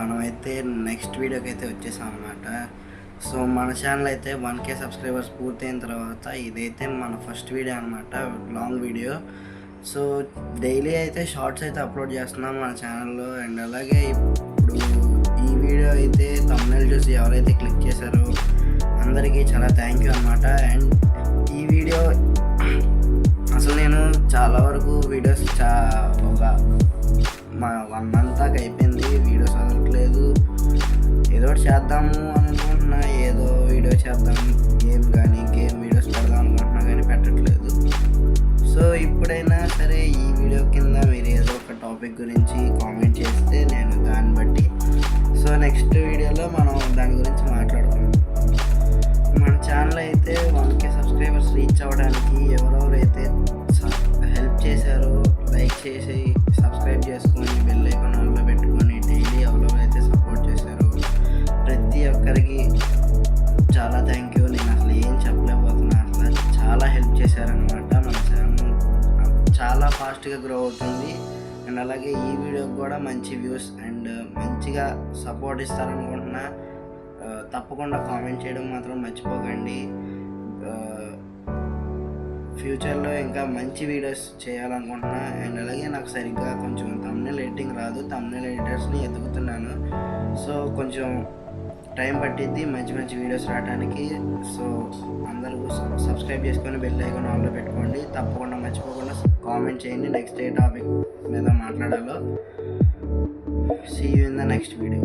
మనమైతే నెక్స్ట్ వీడియోకి అయితే వచ్చేసాం అనమాట. సో మన ఛానల్ అయితే 1K సబ్స్క్రైబర్స్ పూర్తయిన తర్వాత ఇదైతే మన ఫస్ట్ వీడియో అనమాట, లాంగ్ వీడియో. సో డైలీ అయితే షార్ట్స్ అయితే అప్లోడ్ చేస్తున్నాం మన ఛానల్లో. అండ్ అలాగే ఇప్పుడు ఈ వీడియో అయితే థంబ్నెయిల్ చూసి ఎవరైతే క్లిక్ చేశారో అందరికీ చాలా థ్యాంక్ యూ అనమాట. అండ్ ఈ వీడియో అసలు నేను చాలా వరకు వీడియోస్ ఒక 1 month దాకా అయిపోయింది వీడియోస్ వదలట్లేదు. ఏదో ఒకటి చేద్దాము అనుకుంటున్నా, ఏదో వీడియో చేద్దాం, గేమ్ వీడియోస్ పెడదాం అనుకుంటున్నా కానీ పెట్టట్లేదు. సో ఇప్పుడైనా సరే ఈ వీడియో కింద మీరు ఏదో ఒక టాపిక్ గురించి కామెంట్ చేస్తే నేను దాన్ని బట్టి నెక్స్ట్ వీడియోలో మనం దాని గురించి మాట్లాడుకుందాం. మన ఛానల్ అయితే 1K సబ్స్క్రైబర్స్ రీచ్ అవ్వడానికి ఎవరెవరైతే హెల్ప్ చేశారో లైక్ చేసి సబ్స్క్రైబ్ చేసుకొని బెల్ ఐకాన్ ఆన్లో పెట్టుకొని డైలీ ఎవరెవరైతే సపోర్ట్ చేశారో ప్రతి ఒక్కరికి చాలా థ్యాంక్ యూ. నేను అసలు ఏం చెప్పలేకపోతున్నా, అసలు చాలా హెల్ప్ చేశారనమాట. మన ఛానల్ చాలా ఫాస్ట్గా గ్రో అవుతుంది. అండ్ అలాగే ఈ వీడియోకి కూడా మంచి వ్యూస్ అండ్ మంచిగా సపోర్ట్ ఇస్తారనుకుంటున్నా. తప్పకుండా కామెంట్ చేయడం మాత్రం మర్చిపోకండి. ఫ్యూచర్లో ఇంకా మంచి వీడియోస్ చేయాలనుకుంటున్నా. అండ్ అలాగే నాకు సరిగ్గా కొంచెం థంబ్నెయిల్ ఎడిటింగ్ రాదు, థంబ్నెయిల్ ఎడిటర్స్ని ఎదుగుతున్నాను. సో కొంచెం టైం పట్టిద్ది మంచి వీడియోస్ రావడానికి. సో అందరూ సబ్స్క్రైబ్ చేసుకొని బెల్ ఐకాన్ ఆన్లో పెట్టుకోండి. తప్పకుండా మర్చిపోకుండా కామెంట్ చేయండి నెక్స్ట్ ఏ టాపిక్ మీద మాట్లాడాలో. See you in the next video.